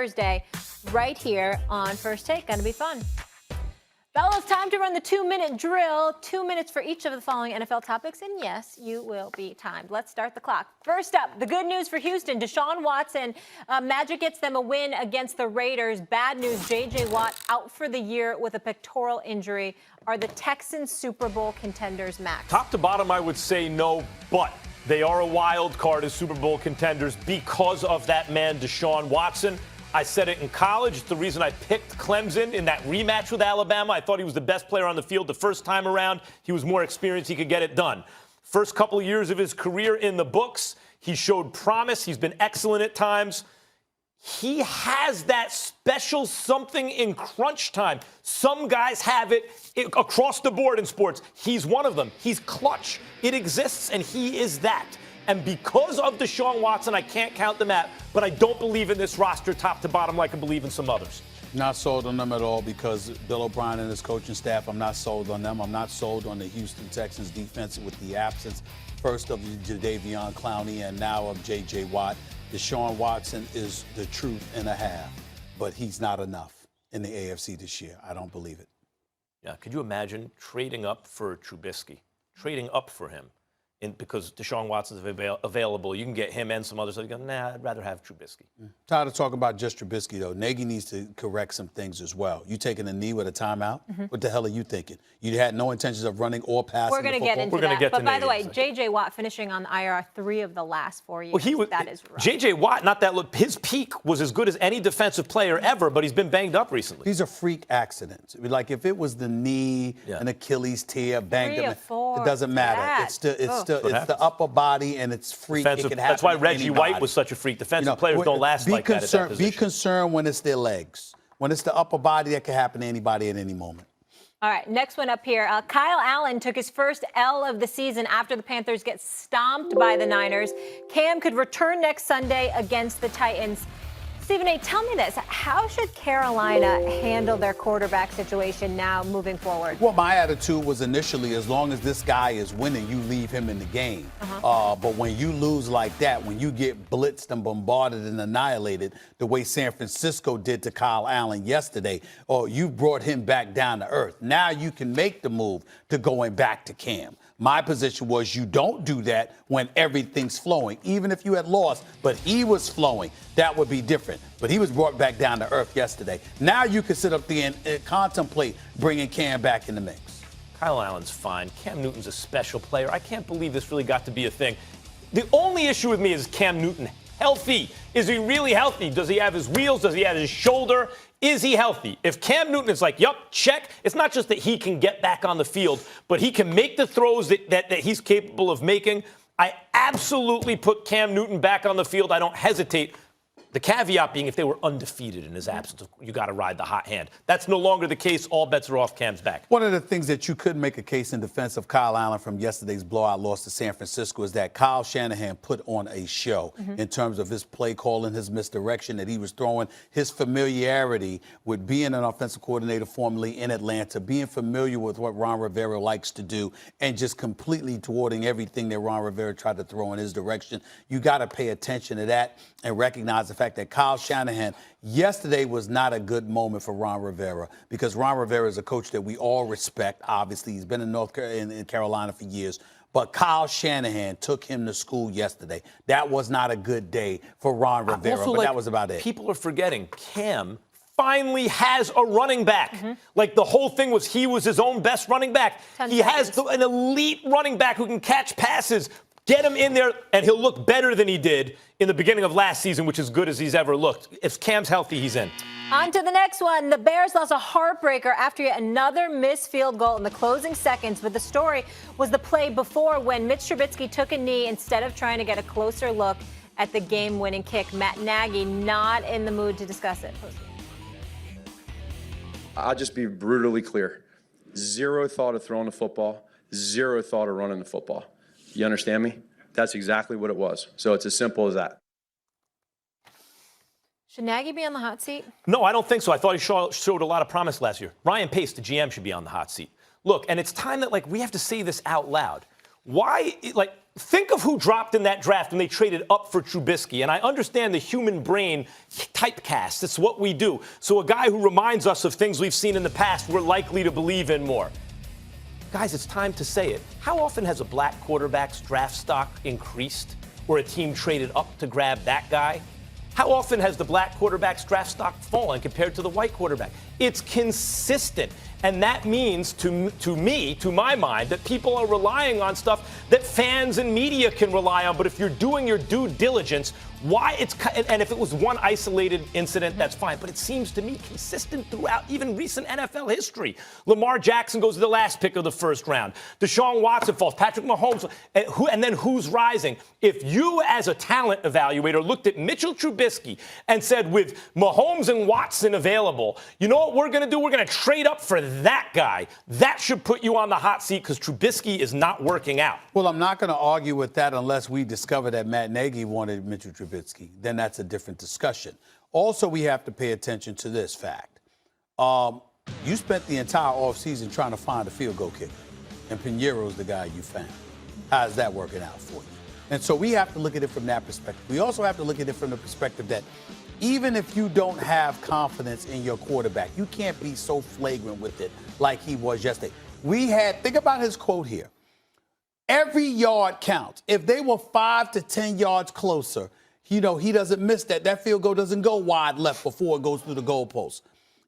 Thursday right here on First Take. Going to be fun. Fellas, time to run the 2-minute drill. 2 minutes for each of the following NFL topics, and yes, you will be timed. Let's start the clock. First up, the good news for Houston. Deshaun Watson, Magic gets them a win against the Raiders. Bad news, J.J. Watt out for the year with a pectoral injury. Are the Texans Super Bowl contenders, Max? Top to bottom, I would say no, but they are a wild card as Super Bowl contenders because of that man, Deshaun Watson. I said it in college. It's the reason I picked Clemson in that rematch with Alabama. I thought he was the best player on the field the first time around. He was more experienced. He could get it done. First couple of years of his career in the books, he showed promise. He's been excellent at times. He has that special something in crunch time. Some guys have it across the board in sports. He's one of them. He's clutch. It exists, and he is that. And because of Deshaun Watson, I can't count them out, but I don't believe in this roster top to bottom like I believe in some others. Not sold on them at all because Bill O'Brien and his coaching staff, I'm not sold on them. I'm not sold on the Houston Texans defense with the absence, first of Jadeveon Clowney and now of J.J. Watt. Deshaun Watson is the truth and a half, but he's not enough in the AFC this year. I don't believe it. Yeah, could you imagine trading up for Trubisky, trading up for him? Because Deshaun Watson's available, you can get him and some others. So you go, nah, I'd rather have Trubisky. Tired of talking about just Trubisky, though. Nagy needs to correct some things as well. You taking a knee with a timeout? What the hell are you thinking? You had no intentions of running or passing. We're going to get into that. But by the way, J.J. Watt finishing on IR 3 of the last 4 years. Well, that is rough. J.J. Watt, not that look. His peak was as good as any defensive player ever, but he's been banged up recently. These are freak accidents. Like if it was the knee, an Achilles tear, banged up, it doesn't matter. It's the upper body, and it's freak. That's why Reggie White was such a freak. Defensive players don't last like that at that position. Be concerned when it's their legs. When it's the upper body, that can happen to anybody at any moment. All right, next one up here. Kyle Allen took his first L of the season after the Panthers get stomped by the Niners. Cam could return next Sunday against the Titans. Stephen A., tell me this. How should Carolina handle their quarterback situation now moving forward? Well, my attitude was initially, as long as this guy is winning, you leave him in the game. But when you lose like that, when you get blitzed and bombarded and annihilated the way San Francisco did to Kyle Allen yesterday, you brought him back down to earth. Now you can make the move to going back to Cam. My position was you don't do that when everything's flowing, even if you had lost, but he was flowing. That would be different. But he was brought back down to earth yesterday. Now you can sit up there and contemplate bringing Cam back in the mix. Kyle Allen's fine. Cam Newton's a special player. I can't believe this really got to be a thing. The only issue with me is Cam Newton healthy. Is he really healthy? Does he have his wheels? Does he have his shoulder? Is he healthy? If Cam Newton is like, yup, check, it's not just that he can get back on the field, but he can make the throws that he's capable of making. I absolutely put Cam Newton back on the field. I don't hesitate. The caveat being if they were undefeated in his absence, you got to ride the hot hand. That's no longer the case. All bets are off Cam's back. One of the things that you could make a case in defense of Kyle Allen from yesterday's blowout loss to San Francisco is that Kyle Shanahan put on a show in terms of his play calling, his misdirection that he was throwing, his familiarity with being an offensive coordinator formerly in Atlanta, being familiar with what Ron Rivera likes to do, and just completely thwarting everything that Ron Rivera tried to throw in his direction. You got to pay attention to that and recognize the fact that Kyle Shanahan yesterday was not a good moment for Ron Rivera because Ron Rivera is a coach that we all respect. Obviously, he's been in Carolina for years. But Kyle Shanahan took him to school yesterday. That was not a good day for Ron Rivera, but that was about it. People are forgetting Cam finally has a running back. Like the whole thing was he was his own best running back. He has an elite running back who can catch passes. Get him in there, and he'll look better than he did in the beginning of last season, which is good as he's ever looked. If Cam's healthy, he's in. On to the next one. The Bears lost a heartbreaker after yet another missed field goal in the closing seconds. But the story was the play before when Mitch Trubisky took a knee instead of trying to get a closer look at the game-winning kick. Matt Nagy not in the mood to discuss it. I'll just be brutally clear. Zero thought of throwing the football. Zero thought of running the football. You understand me? That's exactly what it was. So it's as simple as that. Should Nagy be on the hot seat? No, I don't think so. I thought he showed a lot of promise last year. Ryan Pace, the GM, should be on the hot seat. Look, and it's time that, we have to say this out loud. Why, think of who dropped in that draft when they traded up for Trubisky. And I understand the human brain typecast. It's what we do. So a guy who reminds us of things we've seen in the past, we're likely to believe in more. Guys, it's time to say it. How often has a black quarterback's draft stock increased or a team traded up to grab that guy? How often has the black quarterback's draft stock fallen compared to the white quarterback? It's consistent. And that means, to my mind, that people are relying on stuff that fans and media can rely on. But if you're doing your due diligence, and if it was one isolated incident, that's fine. But it seems to me consistent throughout even recent NFL history. Lamar Jackson goes to the last pick of the first round. Deshaun Watson falls. Patrick Mahomes. And then who's rising? If you, as a talent evaluator, looked at Mitchell Trubisky and said, with Mahomes and Watson available, you know what we're going to do? We're going to trade up for that guy. That should put you on the hot seat because Trubisky is not working out. Well, I'm not going to argue with that unless we discover that Matt Nagy wanted Mitchell Trubisky. Then that's a different discussion. Also, we have to pay attention to this fact. You spent the entire offseason trying to find a field goal kicker, and Piñeiro's the guy you found. How's that working out for you? And so we have to look at it from that perspective. We also have to look at it from the perspective that even if you don't have confidence in your quarterback, you can't be so flagrant with it like he was yesterday. Think about his quote here. Every yard counts. If they were 5 to 10 yards closer, he doesn't miss that. That field goal doesn't go wide left before it goes through the goalpost.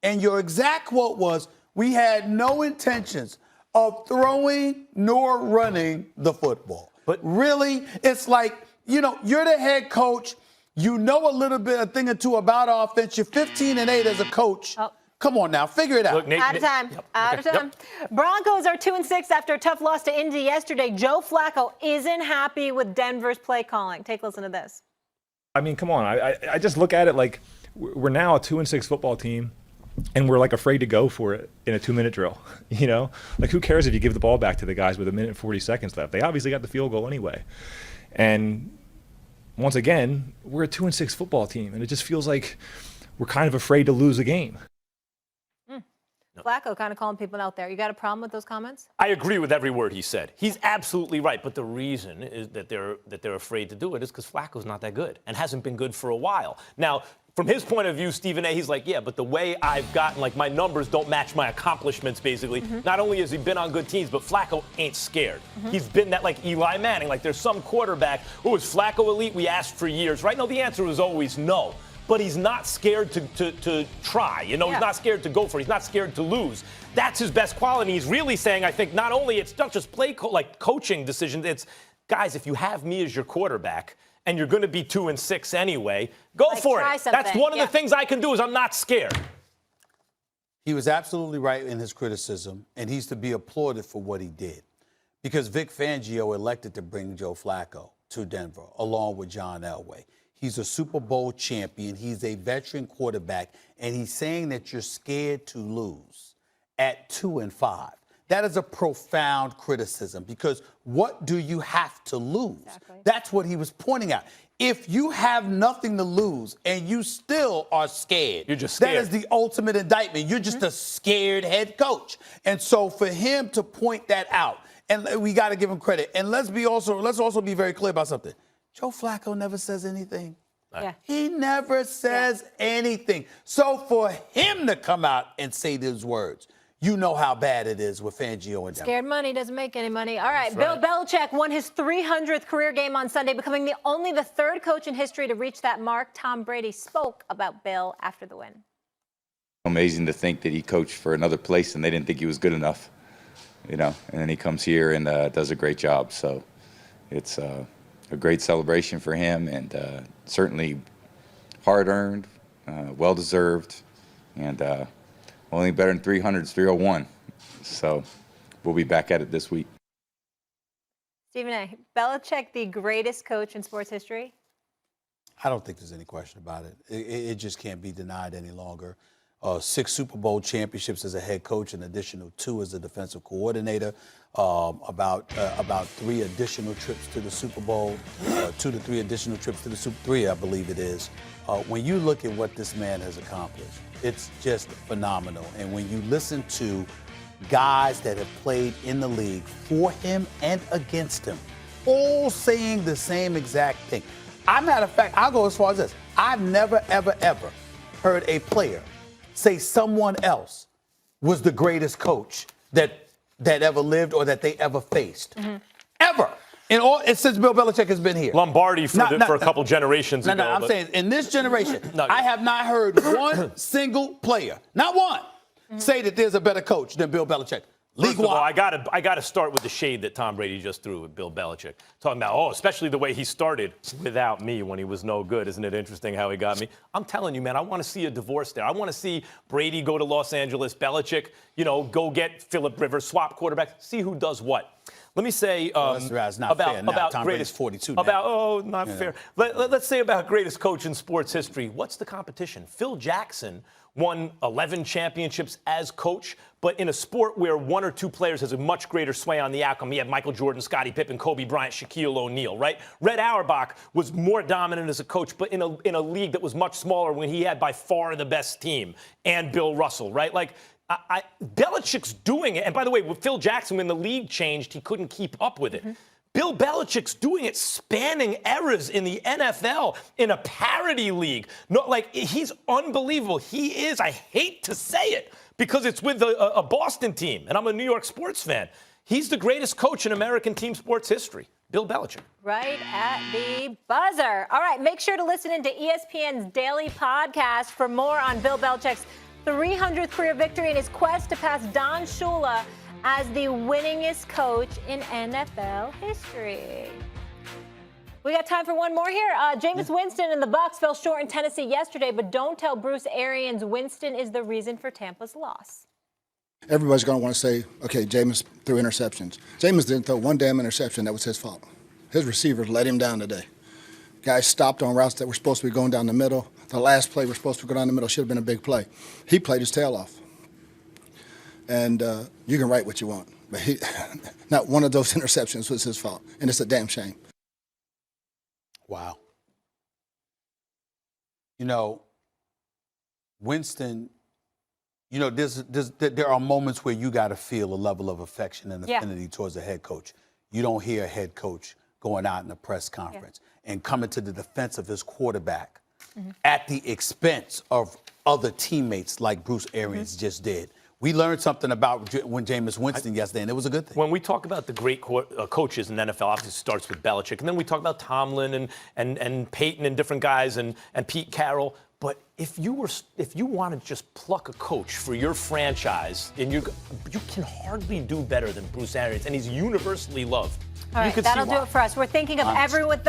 And your exact quote was, we had no intentions of throwing nor running the football. But really, it's like, you're the head coach. You know a little bit, a thing or two about offense. You're 15-8 as a coach. Oh. Come on now, figure it out. Look, out of time. Yep. Out of time. Yep. Broncos are 2-6 after a tough loss to Indy yesterday. Joe Flacco isn't happy with Denver's play calling. Take a listen to this. I mean, come on. I just look at it like we're now a 2-6 football team, and we're like afraid to go for it in a 2-minute drill. Like who cares if you give the ball back to the guys with 1 minute and 40 seconds left? They obviously got the field goal anyway. And once again, we're a 2-6 football team, and it just feels like we're kind of afraid to lose a game. Flacco kind of calling people out there. You got a problem with those comments? I agree with every word he said. He's absolutely right. But the reason is that they're afraid to do it is because Flacco's not that good and hasn't been good for a while. Now, from his point of view, Stephen A., he's like, yeah, but the way I've gotten, like, my numbers don't match my accomplishments, basically. Mm-hmm. Not only has he been on good teams, but Flacco ain't scared. Mm-hmm. He's been that, like Eli Manning. Like, there's some quarterback, is Flacco elite? We asked for years, right? No, the answer was always no. But he's not scared to try. He's not scared to go for it. He's not scared to lose. That's his best quality. He's really saying, I think, not only it's not just coaching decisions. It's, guys, if you have me as your quarterback and you're going to be 2-6 anyway, go for it. That's one of the things I can do is I'm not scared. He was absolutely right in his criticism, and he's to be applauded for what he did. Because Vic Fangio elected to bring Joe Flacco to Denver along with John Elway. He's a Super Bowl champion. He's a veteran quarterback. And he's saying that you're scared to lose at 2-5. That is a profound criticism because what do you have to lose? Exactly. That's what he was pointing out. If you have nothing to lose and you still are scared, you're just scared. That is the ultimate indictment. You're just a scared head coach. And so for him to point that out, and we got to give him credit. And let's also be very clear about something. Joe Flacco never says anything. Yeah. He never says anything. So for him to come out and say those words, you know how bad it is with Fangio and Denver. Scared money doesn't make any money. All right, Bill Belichick won his 300th career game on Sunday, becoming only the third coach in history to reach that mark. Tom Brady spoke about Bill after the win. Amazing to think that he coached for another place and they didn't think he was good enough, and then he comes here and does a great job. So it's a great celebration for him and certainly hard-earned, well-deserved, and only better than 300 is 301. So we'll be back at it this week. Stephen A., Belichick the greatest coach in sports history? I don't think there's any question about it. It just can't be denied any longer. 6 Super Bowl championships as a head coach, an additional 2 as a defensive coordinator, about 3 additional trips to the Super Bowl, 2 to 3 additional trips to the Super 3, I believe it is. When you look at what this man has accomplished, it's just phenomenal. And when you listen to guys that have played in the league for him and against him, all saying the same exact thing. Matter of fact, I'll go as far as this. I've never, ever, ever heard a player say someone else was the greatest coach that ever lived or that they ever faced. Ever. Since Bill Belichick has been here. Lombardi for a couple generations ago. I'm saying in this generation, I have not heard one single player, not one, say that there's a better coach than Bill Belichick. First of all, I gotta start with the shade that Tom Brady just threw with Bill Belichick. Talking about, especially the way he started without me when he was no good. Isn't it interesting how he got me? I'm telling you, man, I want to see a divorce there. I want to see Brady go to Los Angeles, Belichick, go get Phillip Rivers, swap quarterbacks, see who does what. Let me say that's not fair now. about Tom Brady's greatest 42 now. Not fair. Let's say about greatest coach in sports history. What's the competition? Phil Jackson won 11 championships as coach, but in a sport where one or two players has a much greater sway on the outcome. He had Michael Jordan, Scottie Pippen, Kobe Bryant, Shaquille O'Neal, right? Red Auerbach was more dominant as a coach, but in a league that was much smaller when he had by far the best team, and Bill Russell, right? Belichick's doing it. And by the way, with Phil Jackson, when the league changed, he couldn't keep up with it. Bill Belichick's doing it, spanning eras in the NFL, in a parity league. He's unbelievable. He is, I hate to say it, because it's with a Boston team, and I'm a New York sports fan. He's the greatest coach in American team sports history, Bill Belichick. Right at the buzzer. All right, make sure to listen into ESPN's daily podcast for more on Bill Belichick's 300th career victory in his quest to pass Don Shula as the winningest coach in NFL history. We got time for one more here. Jameis Winston and the Bucs fell short in Tennessee yesterday, but don't tell Bruce Arians Winston is the reason for Tampa's loss. Everybody's going to want to say, okay, Jameis threw interceptions. Jameis didn't throw one damn interception. That was his fault. His receivers let him down today. Guys stopped on routes that were supposed to be going down the middle. The last play was supposed to go down the middle. Should have been a big play. He played his tail off. And you can write what you want, but not one of those interceptions was his fault, and it's a damn shame. Wow. Winston, there are moments where you got to feel a level of affection and affinity towards a head coach. You don't hear a head coach going out in a press conference and coming to the defense of his quarterback at the expense of other teammates like Bruce Arians just did. We learned something about when Jameis Winston yesterday, and it was a good thing. When we talk about the great coaches in the NFL, obviously it starts with Belichick, and then we talk about Tomlin and Peyton and different guys and Pete Carroll. But if you want to just pluck a coach for your franchise, and you can hardly do better than Bruce Arians, and he's universally loved. All right, that'll do it for us. We're thinking of everyone.